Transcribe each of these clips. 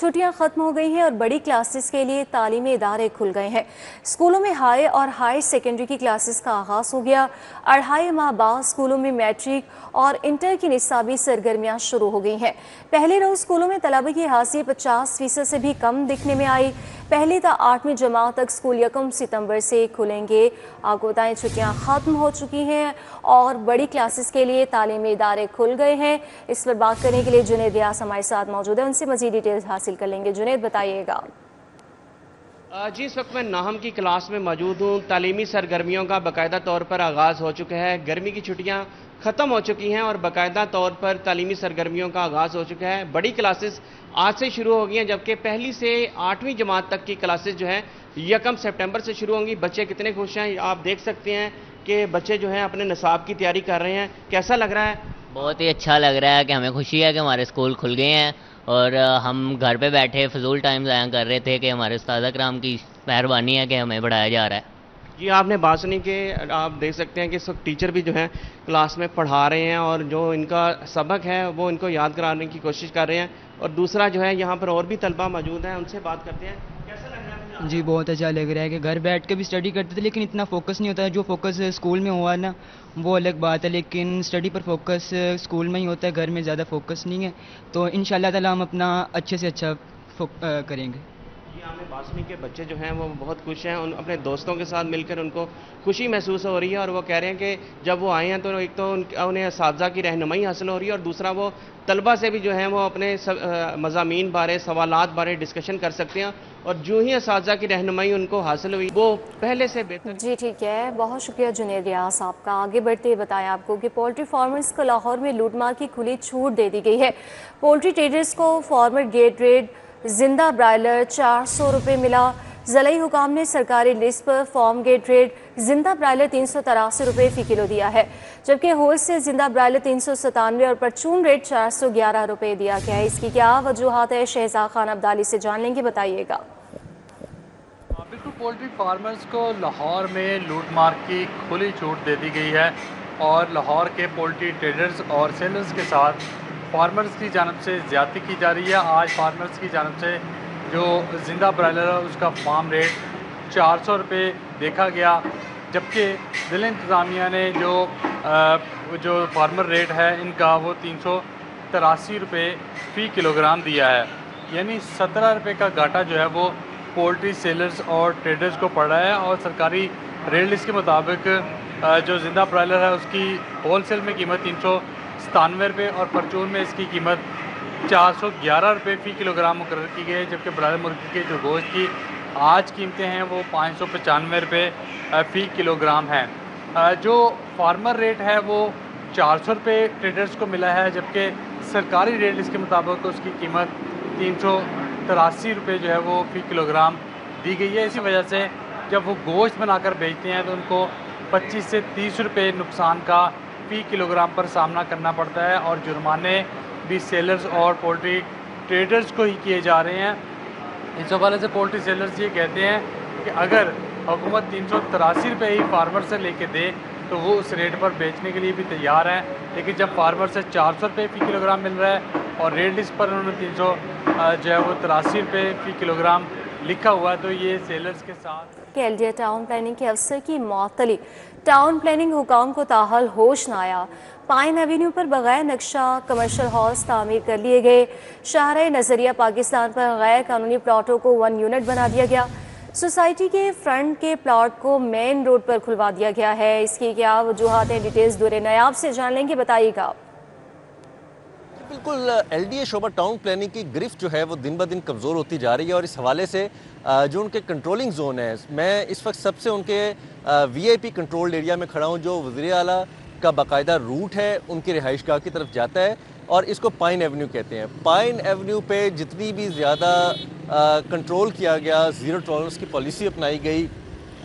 छुट्टियां खत्म हो गई हैं और बड़ी क्लासेस के लिए तालीमी इदारे खुल गए हैं। स्कूलों में हाई और हाई सेकेंडरी की क्लासेस का आगाज़ हो गया। 2.5 माह बाद स्कूलों में मैट्रिक और इंटर की निसाबी सरगर्मियां शुरू हो गई हैं। पहले रोज़ स्कूलों में तलबा की हासिल 50% से भी कम दिखने में आई। पहली ता 8वीं जमात तक स्कूल 1 सितंबर से खुलेंगे। आपको बताएं, छुट्टियां ख़त्म हो चुकी हैं और बड़ी क्लासेस के लिए तालीमी इदारे खुल गए हैं। इस पर बात करने के लिए जुनैद रियास हमारे साथ मौजूद है, उनसे मज़ीद डिटेल्स हासिल कर लेंगे। जुनैद, बताइएगा। जी, इस वक्त मैं नाहम की क्लास में मौजूद हूँ। तालीमी सरगर्मियों का बाकायदा तौर पर आगाज़ हो चुका है। गर्मी की छुट्टियाँ ख़त्म हो चुकी हैं और बाकायदा तौर पर तालीमी सरगर्मियों का आगाज़ हो चुका है। बड़ी क्लासेस आज से शुरू हो गई हैं, जबकि पहली से 8वीं जमात तक की क्लासेस जो हैं 1 सितंबर से शुरू होंगी। बच्चे कितने खुश हैं, आप देख सकते हैं कि बच्चे जो हैं अपने निसाब की तैयारी कर रहे हैं। कैसा लग रहा है? बहुत ही अच्छा लग रहा है कि हमें खुशी है कि हमारे स्कूल खुल गए हैं और हम घर पे बैठे फजूल टाइम ज़ाया कर रहे थे कि हमारे उस्ताद अकराम की मेहरबानी है कि हमें पढ़ाया जा रहा है। जी, आपने बात सुनी कि आप देख सकते हैं कि इस वक्त टीचर भी जो हैं क्लास में पढ़ा रहे हैं और जो इनका सबक है वो इनको याद कराने की कोशिश कर रहे हैं। और दूसरा जो है यहाँ पर और भी तलबा मौजूद हैं, उनसे बात करते हैं। कैसा लग रहा है? जी, बहुत अच्छा लग रहा है कि घर बैठ के भी स्टडी करते थे, लेकिन इतना फोकस नहीं होता है। जो फोकस स्कूल में हुआ ना वो अलग बात है, लेकिन स्टडी पर फोकस स्कूल में ही होता है, घर में ज़्यादा फोकस नहीं है। तो इंशाल्लाह ताला हम अपना अच्छे से अच्छा करेंगे। ये हमें बासनी के बच्चे जो हैं वो बहुत खुश हैं। उन अपने दोस्तों के साथ मिलकर उनको खुशी महसूस हो रही है और वो कह रहे हैं कि जब वो आए हैं तो एक तो उन्हें असातिज़ा की रहनुमाई हासिल हो रही है और दूसरा वो तलबा से भी जो है वो अपने मज़ामीन बारे सवालात बारे डिस्कशन कर सकते हैं और जो ही असातिज़ा की रहनुमाई उनको हासिल हुई वो पहले से बेहतर। जी ठीक है, बहुत शुक्रिया जुनैद रियास आपका। आगे बढ़ते हुए बताया आपको कि पोल्ट्री फार्मर्स को लाहौर में लूटमार की खुली छूट दे दी गई है। पोल्ट्री ट्रेडर्स को फार्मर गेट रेट जिंदा ब्रायलर 400 रुपये मिला। ज़िला हुकाम ने सरकारी लिस्ट पर फार्म गेट रेट जिंदा ब्रायलर 383 रुपये फ़ी किलो दिया है, जबकि होल से जिंदा ब्रायलर 397 और परचून रेट 411 रुपये दिया गया है। इसकी क्या वजूहत है, शहजाद खान अब्दाली से जान लेंगे, बताइएगा। बिल्कुल, पोल्ट्री फार्मर्स को लाहौर में लूट मार की खुली छूट दे दी गई है और लाहौर के पोल्ट्री ट्रेडर्स और सेलर्स के साथ फार्मर्स की जानब से ज़्यादती की जा रही है। आज फार्मर्स की जानब से जो जिंदा ब्रायलर है उसका फार्म रेट 400 रुपये देखा गया, जबकि ज़िला इंतज़ामिया ने जो फार्मर रेट है इनका वो 383 रुपये फ़ी किलोग्राम दिया है। यानी 17 रुपये का घाटा जो है वो पोल्ट्री सेलर्स और ट्रेडर्स को पड़ रहा है। और सरकारी रेट लिस्ट के मुताबिक जो जिंदा ब्रायलर है उसकी होल सेल में कीमत 397 रुपये और परचून में इसकी कीमत 411 रुपये फ़ी किलोग्राम मुकर्रर की गई है, जबकि ब्रायलर मुर्गी के जो गोश्त की आज कीमतें हैं वो 595 रुपये फ़ी किलोग्राम हैं। जो फार्मर रेट है वो 400 रुपये ट्रेडर्स को मिला है, जबकि सरकारी रेट लिस्ट के मुताबिक उसकी कीमत 383 रुपये जो है वो फ़ी किलोग्राम दी गई है। इसी वजह से जब वो गोश्त बनाकर बेचते हैं तो उनको 25 से 30 रुपये नुकसान का फ़ी किलोग्राम पर सामना करना पड़ता है और जुर्माने भी सेलर्स और पोल्ट्री ट्रेडर्स को ही किए जा रहे हैं। इस हवाले से पोल्ट्री सेलर्स ये कहते हैं कि अगर हुकूमत 383 रुपये ही फार्मर से लेके दे तो वो उस रेट पर बेचने के लिए भी तैयार हैं, लेकिन जब फार्मर से 400 रुपये फ़ी किलोग्राम मिल रहा है और रेट लिस्ट पर उन्होंने 383 रुपये फ़ी किलोग्राम लिखा हुआ है, तो ये सेलर्स के साथ एलडीए टाउन प्लानिंग के अफसर की मअतली। टाउन प्लानिंग हुकाम को ताहल होश न आया। पाइन एवेन्यू पर बगैर नक्शा कमर्शियल हॉल्स तामीर कर लिए गए। शाहरा नज़रिया पाकिस्तान पर गैर कानूनी प्लाटों को 1 यूनिट बना दिया गया। सोसाइटी के फ्रंट के प्लाट को मेन रोड पर खुलवा दिया गया है। इसकी क्या वजूहत हैं, डिटेल्स दूरे नयाब से जान लेंगे, बताइएगा। बिल्कुल, एलडीए शोबा टाउन प्लानिंग की गिरफ्त जो है वो दिन ब दिन कमज़ोर होती जा रही है और इस हवाले से जो उनके कंट्रोलिंग जोन है, मैं इस वक्त सबसे उनके वीआईपी कंट्रोल्ड एरिया में खड़ा हूँ, जो वज़ीर आला का बाकायदा रूट है उनकी रिहाइशगाह की तरफ जाता है और इसको पाइन एवेन्यू कहते हैं। पाइन एवेन्यू पे जितनी भी ज़्यादा कंट्रोल किया गया, ज़ीरो टॉलरेंस की पॉलिसी अपनाई गई,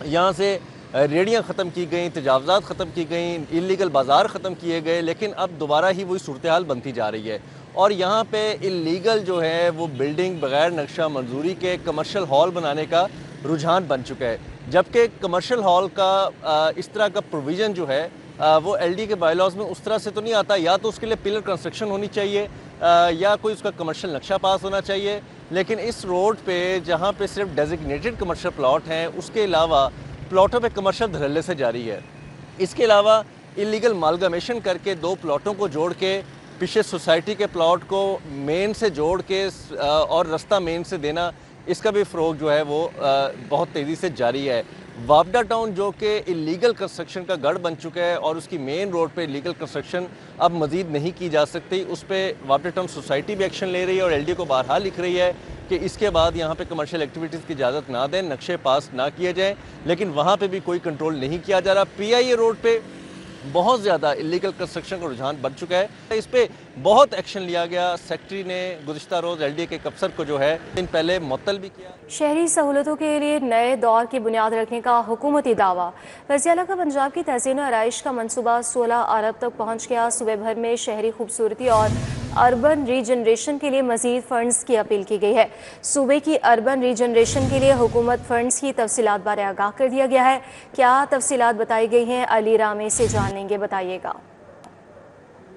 यहाँ से रेडियाँ ख़त्म की गई, तजावज़ात ख़त्म की गई, इल्लीगल बाज़ार ख़त्म किए गए, लेकिन अब दोबारा ही वही सूरत हाल बनती जा रही है और यहाँ पे इल्लीगल जो है वो बिल्डिंग बग़ैर नक्शा मंजूरी के कमर्शियल हॉल बनाने का रुझान बन चुका है। जबकि कमर्शियल हॉल का इस तरह का प्रोविज़न जो है वो एलडी के बायलॉज में उस तरह से तो नहीं आता। या तो उसके लिए पिलर कंस्ट्रक्शन होनी चाहिए या कोई उसका कमर्शियल नक्शा पास होना चाहिए लेकिन इस रोड पे जहाँ पे सिर्फ डेजिग्नेटेड कमर्शियल प्लॉट हैं, उसके अलावा प्लॉटों पे कमर्शियल धड़ल्ले से जारी है। इसके अलावा इलीगल मालगामेशन करके 2 प्लॉटों को जोड़ के पीछे सोसाइटी के प्लॉट को मेन से जोड़ के और रास्ता मेन से देना, इसका भी फ़रोग जो है वो बहुत तेज़ी से जारी है। वापडा टाउन जो कि इलीगल कंस्ट्रक्शन का गढ़ बन चुका है और उसकी मेन रोड पे इलीगल कंस्ट्रक्शन अब मज़ीद नहीं की जा सकती, उस पर वापडा टाउन सोसाइटी भी एक्शन ले रही है और LD को बारहा लिख रही है कि इसके बाद यहाँ पे कमर्शियल एक्टिविटीज़ की इजाज़त ना दें, नक्शे पास ना किए जाएँ। लेकिन वहाँ पे भी कोई कंट्रोल नहीं किया जा रहा। PIA रोड पे बहुत ज़्यादा इलीगल कंस्ट्रक्शन का रुझान बढ़ चुका है। इस पर बहुत एक्शन लिया गया। सेक्रेटरी ने गुज़िश्ता रोज़ LD के एक अफसर को जो है दिन पहले मुअत्तल भी किया। शहरी सहूलतों के लिए नए दौर की बुनियाद रखने का हुकूमती दावा। वज़ीर-ए-आला का पंजाब की तज़ीन और आराइश का मनसूबा 16 अरब तक पहुँच गया। सूबे भर में शहरी खूबसूरती और अर्बन रीजनरेशन के लिए मज़ीद फ़ंड्स की अपील की गई है। सूबे की अर्बन रीजनरेशन के लिए हुकूमत फ़ंड्स की तफसीलात बारे आगाह कर दिया गया है। क्या तफसीलात बताई गई हैं, अली रामे से जान लेंगे, बताइएगा।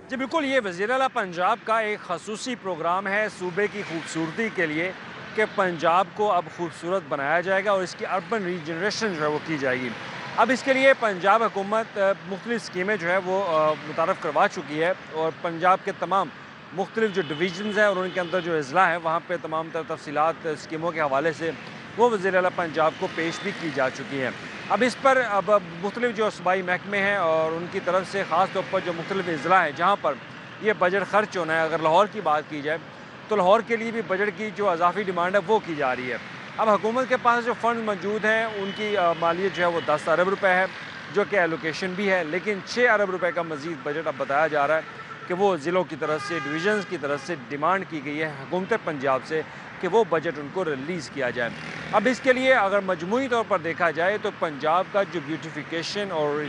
जी बिल्कुल, ये वज़ीर-ए-आला पंजाब का एक खसूसी प्रोग्राम है सूबे की खूबसूरती के लिए कि पंजाब को अब खूबसूरत बनाया जाएगा और इसकी अर्बन रीजनरेशन जो है वो की जाएगी। अब इसके लिए पंजाब हुकूमत मुख्तलिफ स्कीमें जो है वो मुतारफ़ करवा चुकी है और पंजाब के तमाम मुख्तलिफ जो डिवीजन्स हैं और उनके अंदर जो अज़ला हैं वहाँ पे तमाम तफसीलात स्कीमों के हवाले से वो वज़ीर-ए-आला पंजाब को पेश भी की जा चुकी हैं। अब इस पर अब मुख्तलिफ जो सूबाई महकमे हैं और उनकी तरफ से ख़ास तौर पर जो मुख्तलिफ अज़ला हैं जहाँ पर ये बजट खर्च होना है, अगर लाहौर की बात की जाए तो लाहौर के लिए भी बजट की जो अजाफी डिमांड है वो की जा रही है। अब हुकूमत के पास जो फ़ंड मौजूद हैं उनकी मालियत जो है वो 10 अरब रुपये है, जो कि एलोकेशन भी है, लेकिन 6 अरब रुपये का मज़ीद बजट अब बताया जा रहा है कि वो ज़िलों की तरफ से, डिवीज़न्स की तरफ से डिमांड की गई है हुकूमत पंजाब से कि वो बजट उनको रिलीज़ किया जाए। अब इसके लिए अगर मजमूई तौर पर देखा जाए तो पंजाब का जो ब्यूटिफिकेशन और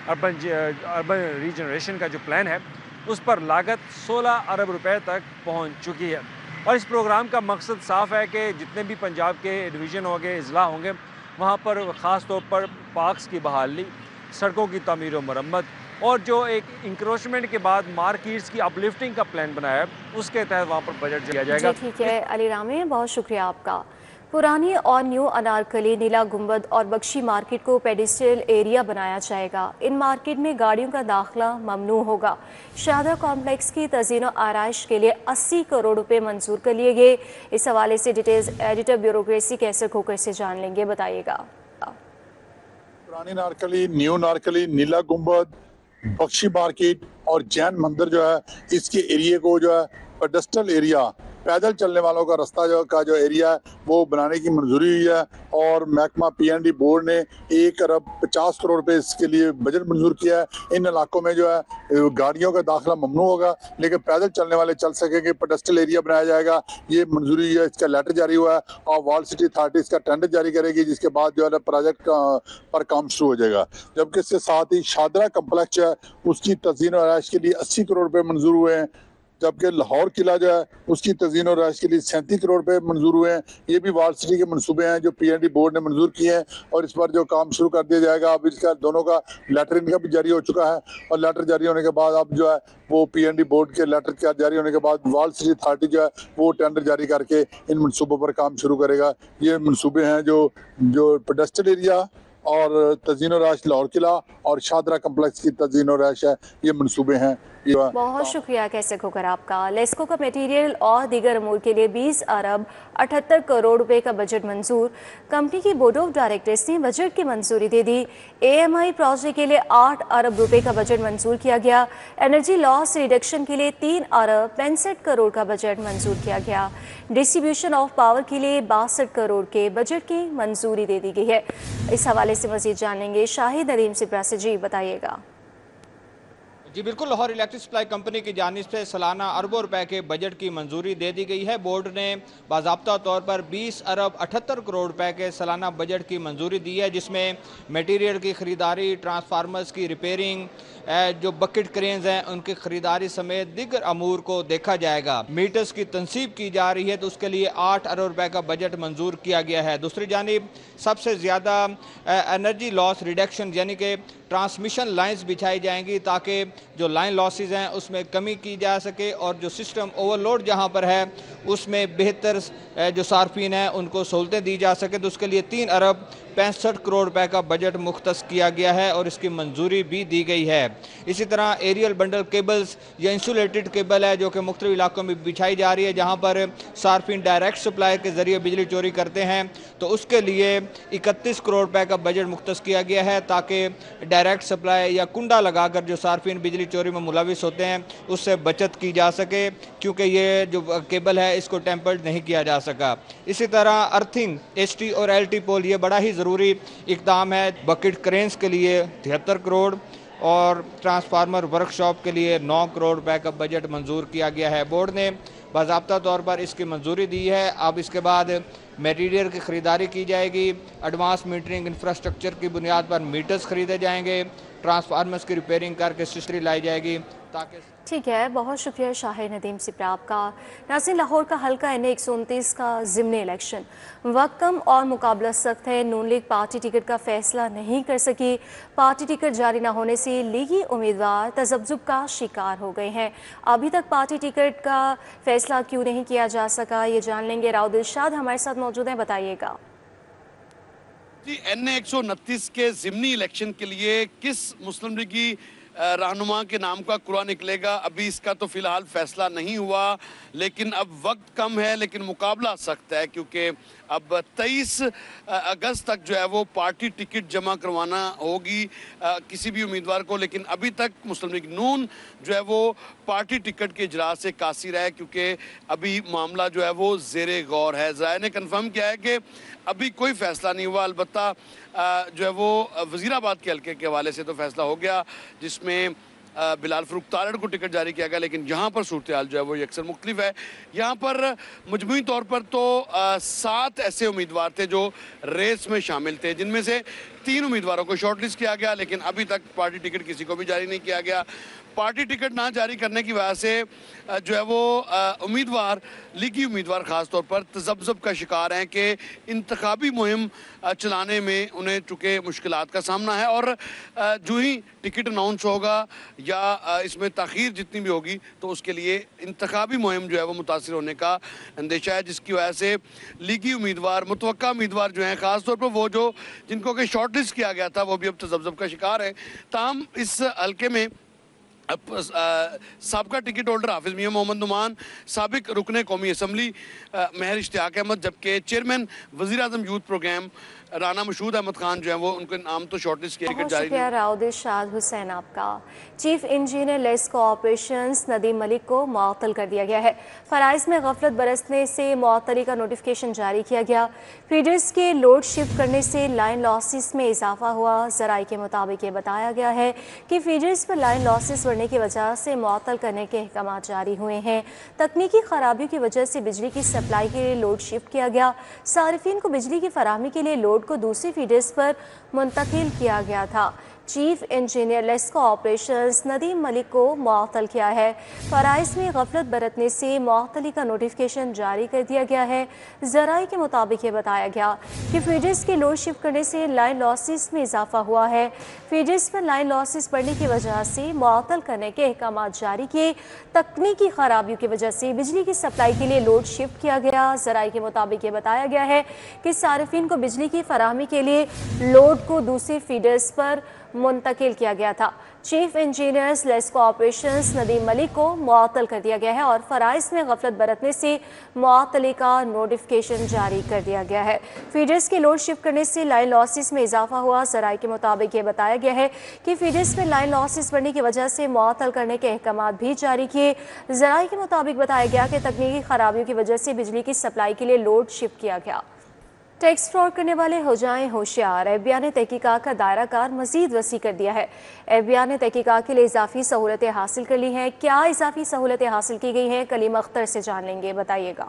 अर्बन रीजनरेशन का जो प्लान है उस पर लागत 16 अरब रुपए तक पहुंच चुकी है। और इस प्रोग्राम का मकसद साफ़ है कि जितने भी पंजाब के डिवीज़न होंगे, अज़ला होंगे, वहाँ पर ख़ास तौर पर पार्क्स की बहाली, सड़कों की तमीर व मरम्मत और जो एक इंक्रोचमेंट के बाद मार्केट्स की अपलिफ्टिंग का प्लान बनाया है उसके तहत वहाँ पर बजट दिया जाएगा। ठीक है अली रामे, बहुत शुक्रिया आपका। पुरानी और न्यू अनारकली, नीला गुंबद और बख्शी मार्केट को पेडिस्ट्रियल एरिया बनाया जाएगा। इन मार्केट में गाड़ियों का दाखिला ममनू होगा। शादा कॉम्प्लेक्स की तज़ीन और आराइश के लिए 80 करोड़ रुपए मंजूर कर लिए गए। इस हवाले से डिटेल्स एडिटर ब्यूरोक्रेसी कैसर खोकर से जान लेंगे, बताइएगा। पुरानी नारकली, न्यू नारकली, नीला गुंबद, बख्शी मार्केट और जैन मंदिर जो है, इसके एरिया को जो है पेडेस्ट्रियल एरिया, पैदल चलने वालों का रास्ता जो एरिया है वो बनाने की मंजूरी हुई है और महकमा PND बोर्ड ने 1 अरब 50 करोड़ रुपए इसके लिए बजट मंजूर किया है। इन इलाकों में जो है गाड़ियों का दाखिला ममनू होगा, लेकिन पैदल चलने वाले चल सकेंगे। पेडेस्ट्रियल एरिया बनाया जाएगा, ये मंजूरी हुई है, इसका लेटर जारी हुआ है और वर्ल्ड सिटी अथॉरिटी इसका टेंडर जारी करेगी, जिसके बाद जो है प्रोजेक्ट पर काम शुरू हो जाएगा। जबकि इसके साथ ही शादरा कम्प्लेक्स है, उसकी तज़ीन और आराइश के लिए 80 करोड़ रुपए मंजूर हुए हैं। जबकि लाहौर किला जो है उसकी तज़ीन और राइश के लिए 37 करोड़ रुपए मंजूर हुए हैं। ये भी वर्ल्ड सिटी के मंसूबे हैं जो PND बोर्ड ने मंजूर किए हैं और इस पर जो काम शुरू कर दिया जाएगा। अब इसका दोनों का लेटर इनका भी जारी हो चुका है और लेटर जारी होने के बाद अब जो है वो PND बोर्ड के लेटर जारी होने के बाद वर्ल्ड सिटी अथॉरिटी जो है वो टेंडर जारी करके इन मनसूबों पर काम शुरू करेगा। ये मनसूबे हैं जो पेडेस्ट्रियल एरिया और तज़ीन और राइश लाहौर किला और शादरा कम्प्लेक्स की तज़ीन और राइश है, ये मनसूबे हैं। बहुत शुक्रिया कैसे खोकर आपका। लेस्को का मटेरियल और दीगर अमूर के लिए 20 अरब 78 करोड़ रुपए का बजट मंजूर। कंपनी की बोर्ड ऑफ डायरेक्टर्स ने बजट की मंजूरी दे दी। AMI प्रोजेक्ट के लिए 8 अरब रुपए का बजट मंजूर किया गया। एनर्जी लॉस रिडक्शन के लिए 3 अरब 65 करोड़ का बजट मंजूर किया गया। डिस्ट्रीब्यूशन ऑफ पावर के लिए 62 करोड़ के बजट की मंजूरी दे दी गई है। इस हवाले से मजीद जानेंगे शाहिद नदीम से प्रेस। जी बताइएगा। जी बिल्कुल, लाहौर इलेक्ट्रिक सप्लाई कंपनी की जानिब से सालाना अरबों रुपए के बजट की मंजूरी दे दी गई है। बोर्ड ने बाज़ाब्ता तौर पर 20 अरब 78 करोड़ रुपए के सालाना बजट की मंजूरी दी है, जिसमें मटेरियल की ख़रीदारी, ट्रांसफार्मर्स की रिपेयरिंग, जो बकेट क्रेन्स हैं उनकी ख़रीदारी समेत दीगर अमूर को देखा जाएगा। मीटर्स की तनसीब की जा रही है तो उसके लिए 8 अरब रुपए का बजट मंजूर किया गया है। दूसरी जानिब सबसे ज़्यादा एनर्जी लॉस रिडक्शन यानी कि ट्रांसमिशन लाइंस बिछाई जाएंगी ताकि जो लाइन लॉसेस हैं उसमें कमी की जा सके और जो सिस्टम ओवरलोड जहाँ पर है उसमें बेहतर जो सार्फिन हैं उनको सहूलतें दी जा सके। तो उसके लिए 3 अरब 65 करोड़ रुपए का बजट मुख्तस किया गया है और इसकी मंजूरी भी दी गई है। इसी तरह एरियल बंडल केबल्स या इंसुलेटेड केबल है जो कि मुख्तलिफ इलाकों में बिछाई जा रही है, जहाँ पर सार्फिन डायरेक्ट सप्लाई के ज़रिए बिजली चोरी करते हैं, तो उसके लिए 31 करोड़ रुपए का बजट मुख्तस किया गया है ताकि डायरेक्ट सप्लाई या कुंडा लगाकर जो सार्फिन बिजली चोरी में मुलविस होते हैं उससे बचत की जा सके, क्योंकि ये जो केबल है इसको टेम्पर्ड नहीं किया जा सका। इसी तरह अर्थिंग HT और LT पोल ये बड़ा ही ज़रूरी इकदाम है। बकेट क्रेन्स के लिए 73 करोड़ और ट्रांसफार्मर वर्कशॉप के लिए 9 करोड़ रुपए का बजट मंजूर किया गया है। बोर्ड ने बाज़ाब्ता तौर पर इसकी मंजूरी दी है। अब इसके बाद मटीरियल की ख़रीदारी की जाएगी, एडवांस मीटरिंग इंफ्रास्ट्रक्चर की बुनियाद पर मीटर्स खरीदे जाएंगे, ट्रांसफार्मर्स की रिपेयरिंग करके सिस्टरी लाई जाएगी ताकि। ठीक है, बहुत शुक्रिया शाहिर नदीम सिप्रा आपका। नाज़रीन, लाहौर का हल्का NA 129 का ज़िमनी इलेक्शन वक्त कम और मुकाबला सख्त है। नून लीग पार्टी टिकट का फैसला नहीं कर सकी। पार्टी टिकट जारी न होने से लीगी उम्मीदवार तजब्जुब का शिकार हो गए हैं। अभी तक पार्टी टिकट का फैसला क्यों नहीं किया जा सका, ये जान लेंगे। राव दिलशाद हमारे साथ मौजूद हैं, बताइएगा। जी, NA 129 के ज़िमनी इलेक्शन के लिए किस मुस्लिम लीगी रहनुमा के नाम का कुरा निकलेगा, अभी इसका तो फिलहाल फैसला नहीं हुआ, लेकिन अब वक्त कम है लेकिन मुकाबला सख्त है, क्योंकि अब 23 अगस्त तक जो है वो पार्टी टिकट जमा करवाना होगी किसी भी उम्मीदवार को। लेकिन अभी तक मुस्लिम लीग नून जो है वो पार्टी टिकट के इजरात से कासिर है, क्योंकि अभी मामला जो है वो ज़ेरे गौर है। ज़राए ने कन्फर्म किया है कि अभी कोई फैसला नहीं हुआ, अलबत्ता जो है वो वज़ीराबाद के हल्के के हवाले से तो फैसला हो गया जिसमें बिलाल फरूक तारड़ को टिकट जारी किया गया, लेकिन यहाँ पर सूरत हाल जो है वो अक्सर मुख्तलिफ है। यहाँ पर मजमूई तौर पर तो 7 ऐसे उम्मीदवार थे जो रेस में शामिल थे, जिनमें से 3 उम्मीदवारों को शॉर्ट लिस्ट किया गया, लेकिन अभी तक पार्टी टिकट किसी को भी जारी नहीं किया गया। पार्टी टिकट ना जारी करने की वजह से जो है वो उम्मीदवार लीगी उम्मीदवार ख़ास तौर पर तजब्जुब का शिकार हैं कि इंतखाबी मुहिम चलाने में उन्हें चूँकि मुश्किलात का सामना है, और जो ही टिकट अनाउंस होगा या इसमें ताख़ीर जितनी भी होगी तो उसके लिए इंतखाबी मुहिम जो है वो मुतासिर होने का अंदेशा है, जिसकी वजह से लीगी उम्मीदवार मुतवक्का उम्मीदवार जो हैं ख़ास तौर पर वो जो जिनको कि शॉर्ट लिस्ट किया गया था वो भी अब तजब्जुब का शिकार है। ताहम इस हल्के में साबका टिकट होल्डर हाफिज मियां मोहम्मद नुमान, साबिक रुकने कौमी असम्बली महर इश्तियाक अहमद, जबकि चेयरमैन वज़ीर आज़म यूथ प्रोग्राम राना मशहूद अहमद खान जो है वो उनके नाम तो शॉर्टलिस्ट किया टिकट जारी नहीं। राउद शाद हुसैन आपका। Chief engineer LESCO operations Nadeem Malik को मुअत्तल कर दिया गया है। फ़राइज़ में गफलत बरसने से मुअत्तली का नोटिफिकेशन जारी किया गया। फीडर्स के लोड शिफ्ट करने से लाइन लॉसेस में इजाफा हुआ। ज़राए के मुताबिक ये बताया गया है कि फीडर्स पर लाइन लॉसेस बढ़ने की वजह से मुअत्तल करने के अहकाम जारी हुए हैं। तकनीकी खराबियों की वजह से बिजली की सप्लाई के लिए लोड शिफ्ट किया गया। सारिफिन को बिजली की फराहमी के लिए लोड को दूसरी फीडर्स पर मुंतकिल किया गया था। Chief engineer LESCO operations Nadeem Malik को मुअत्तल किया है। फ़राइज़ में गफलत बरतने से मुअत्तली का नोटिफिकेशन जारी कर दिया गया है। ज़राए के मुताबिक ये बताया गया कि फीडर्स के लोड शिफ्ट करने से लाइन लॉसेस में इजाफा हुआ है। फीडर्स पर लाइन लॉसेस बढ़ने की वजह से मुअत्तल करने के अहकाम जारी किए। तकनीकी खराबियों की वजह से बिजली की सप्लाई के लिए लोड शिफ्ट किया गया। ज़राए के मुताबिक ये बताया गया है कि सारिफिन को बिजली की फराहमी के लिए लोड को दूसरे फीडर्स पर मुंतकिल किया गया था। Chief engineers LESCO operations Nadeem Malik को मुअत्तल कर दिया गया है और फ़राइज़ में गफलत बरतने से मुअत्तली का नोटिफिकेशन जारी कर दिया गया है। फीडर्स के लोड शिफ्ट करने से लाइन लॉसेस में इजाफा हुआ। ज़राए के मुताबिक ये बताया गया है कि फीडर्स में लाइन लॉसेस बढ़ने की वजह से मुअत्तल करने के अहकाम भी जारी किए। ज़राए के मुताबिक बताया गया कि तकनीकी खराबियों की वजह से बिजली की सप्लाई के लिए लोड शिफ्ट किया गया। टैक्स फ्रॉड करने वाले हो जाएं होशियार। FBI ने तहकीकात का दायरा कार मज़ीद वसी कर दिया है। FBI ने तहकीकात के लिए इजाफी सहूलतें हासिल कर ली हैं। क्या इजाफी सहूलतें हासिल की गई हैं, कलीम अख्तर से जान लेंगे, बताइएगा।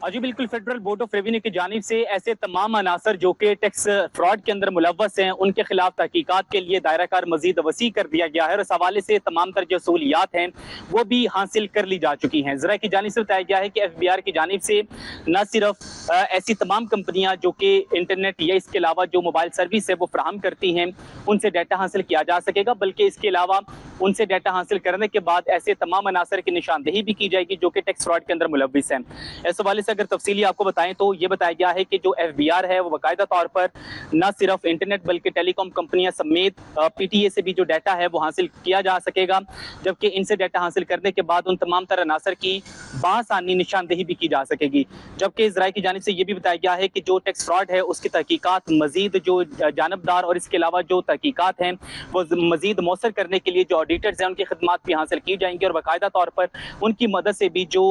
जी बिल्कुल, फेडरल बोर्ड ऑफ रेवेन्यू की जानिब से ऐसे तमाम अनासर जो कि टैक्स फ्रॉड के अंदर मुलव्वस हैं, उनके खिलाफ तहकीकात के लिए दायरा कार मजीद वसी कर दिया गया है और इस हवाले से तमाम तर जो सहूलियात हैं वो भी हासिल कर ली जा चुकी हैं। ज़रा की जानिब से बताया गया है कि FBR की जानिब से न सिर्फ ऐसी तमाम कंपनियां जो कि इंटरनेट या इसके अलावा जो मोबाइल सर्विस है वो फ्राहम करती हैं उनसे डाटा हासिल किया जा सकेगा, बल्कि इसके अलावा उनसे डाटा हासिल करने के बाद ऐसे तमाम अनासर की निशानदेही भी की जाएगी जो कि टैक्स फ्रॉड के अंदर मुलव्वस हैं। इस हवाले से अगर तफसीली आपको बताएं तो ये बताया गया है कि जो FBR है वो बाकायदा तौर पर न सिर्फ इंटरनेट बल्कि टेलीकॉम कंपनियां समेत PTA से भी जो डाटा है वो हासिल किया जा सकेगा, जबकि इनसे डाटा हासिल करने के बाद उन तमाम तरह अनासर की बासानी निशानदेही भी की जा सकेगी। जबकि इजराइल की जानिब से ये भी बताया गया है कि जो टैक्स फ्रॉड है उसकी तहकीकात मजीद जो जानबदार और इसके अलावा जो तहकीकात हैं वो मजीद मौसर करने के लिए जो ऑडिटर्स हैं उनकी खिदमात भी हासिल की जाएंगी और बाकायदा तौर पर उनकी मदद से भी जो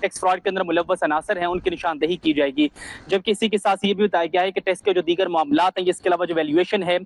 टैक्स फ्रॉड के अंदर मुलव्वस अनासर हैं उनकी निशानदेही की जाएगी। जबकि इसी के साथ ये भी बताया गया है कि टैक्स के जो दीगर मामलात हैं इसके अलावा जो वैल्यूएशन है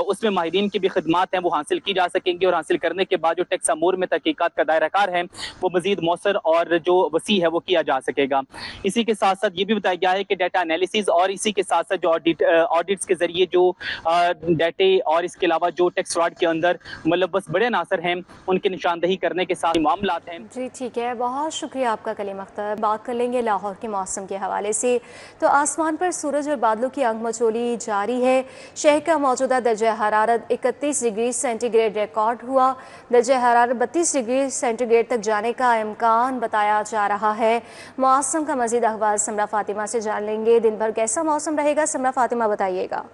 उसमें माहिरीन की भी खिदमात हैं वो हासिल की जा सकेंगी और हासिल करने के बाद जो टैक्स अमूर में तहकीकात का दायरा कार है वो मजीद मौसर और जो वसी है वो किया जा सकेगा। इसी के साथ साथ ये भी बताया गया है कि डाटा एनालिसिस और इसी के साथ साथ जो ऑडिट्स के जरिए जो डाटे और इसके अलावा जो टैक्स फ्रॉड के अंदर मुलव्वस बड़े अनासर हैं उनकी निशानदेही करने के साथ मामलात हैं। जी ठीक है, बहुत शुक्रिया आपका कलीम अख्तर। बात कर लेंगे लाहौर के मौसम के हवाले से। तो आसमान पर सूरज और बादलों की आंखमचोली जारी है। शहर का मौजूदा दर्जा हरारत 31 डिग्री सेंटीग्रेड रिकॉर्ड हुआ। दर्जा हरारत 32 डिग्री सेंटीग्रेड तक जाने का इम्कान बताया जा रहा है। मौसम का मजीद अहवाल समरा फातिमा से जान लेंगे। दिन भर कैसा मौसम रहेगा, समरा फातिमा बताइएगा।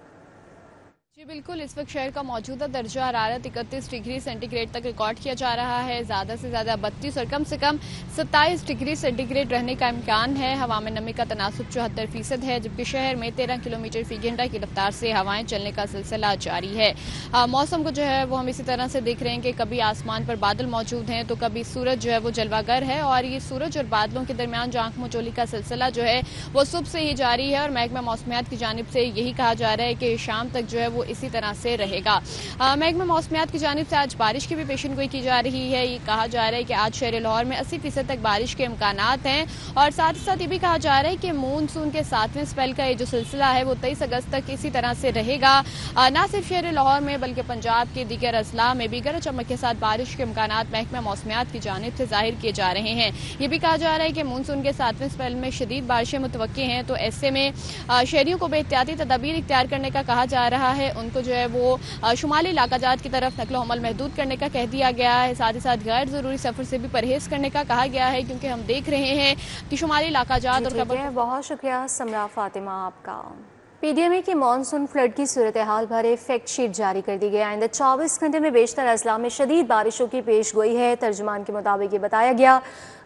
जी बिल्कुल, इस वक्त शहर का मौजूदा दर्जा हरारत 31 डिग्री सेंटीग्रेड तक रिकॉर्ड किया जा रहा है। ज़्यादा से ज़्यादा 32 और कम से कम 27 डिग्री सेंटीग्रेड रहने का इम्कान है। हवा में नमी का तनासुब 74% है, जबकि शहर में 13 किलोमीटर फी घंटा की रफ्तार से हवाएं चलने का सिलसिला जारी है। मौसम को जो है वो हम इसी तरह से देख रहे हैं कि कभी आसमान पर बादल मौजूद हैं तो कभी सूरज जो है वो जलवागर है और ये सूरज और बादलों के दरमियान जो आंख मचोली का सिलसिला जो है वो सुबह से ही जारी है और महकमा मौसमियात की जानिब से यही कहा जा रहा है कि शाम तक जो है वो इसी तरह से रहेगा। महकमा मौसमियात की जानिब से आज बारिश की भी पेशन गोई की जा रही है। ये कहा जा रहा है कि आज शहर लाहौर में 80% तक बारिश के इम्कानात हैं और साथ ही साथ ये भी कहा जा रहा है कि मानसून के 7वें स्पेल का ये जो सिलसिला है वो 23 अगस्त तक इसी तरह से रहेगा। न सिर्फ शहर लाहौर में बल्कि पंजाब के दीगर अजला में भी गरज चमक के साथ बारिश के इम्कानात महकमा मौसमियात की जानिब से जाहिर किए जा रहे हैं। ये भी कहा जा रहा है कि मानसून के 7वें स्पेल में शदीद बारिशें मुतवक्के हैं, तो ऐसे में शहरियों को बेहतियाती तदाबीर इख्तियार करने का कहा जा रहा है। उनको जो है वो शुमाली इलाका जात की तरफ नकलो हमल महदूद करने का कह दिया गया है। साथ ही साथ गैर जरूरी सफर से भी परहेज करने का कहा गया है, क्योंकि हम देख रहे हैं कि शुमाली इलाका जात और बहुत शुक्रिया समरा फातिमा आपका। PDMA की मानसून फ्लड की सूरत हाल भरे फैक्ट शीट जारी कर दी गई। आइंदा 24 घंटे में बेशतर अजला में शदीद बारिशों की पेश गोई है। तर्जुमान के मुताबिक ये बताया गया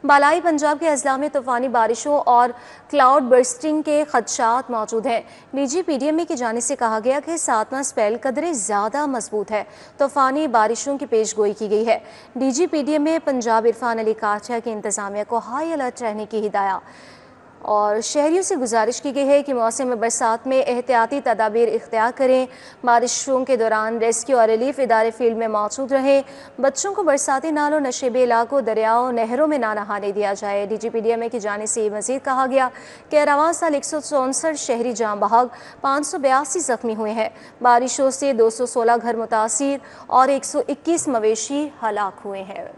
बालाई पंजाब के अजला में तूफ़ानी बारिशों और क्लाउड बर्स्टिंग के खदशात मौजूद हैं। DG PDMA की जानिब से कहा गया कि 7वां स्पेल कदरे ज़्यादा मजबूत है। तूफ़ानी बारिशों की पेश गोई की गई है। DG PDMA पंजाब इरफान अली काठिया की इंतज़ामिया को हाई अलर्ट रहने की हिदायत और शहरियों से गुजारिश की गई है कि मौसम में बरसात में एहतियाती तदाबीर इख्तियार करें। बारिशों के दौरान रेस्क्यू और रिलीफ इदारे फील्ड में मौजूद रहें। बच्चों को बरसाती नालों, नशेबे इलाकों, दरियाओं, नहरों में ना नहाने दिया जाए। DG PDMA की जानिब से मज़ीद कहा गया कि रवां साल 164 शहरी जाँ बहक, 582 जख्मी हुए हैं। बारिशों से 216 घर मुतासिर और 121 मवेशी हलाक हुए हैं।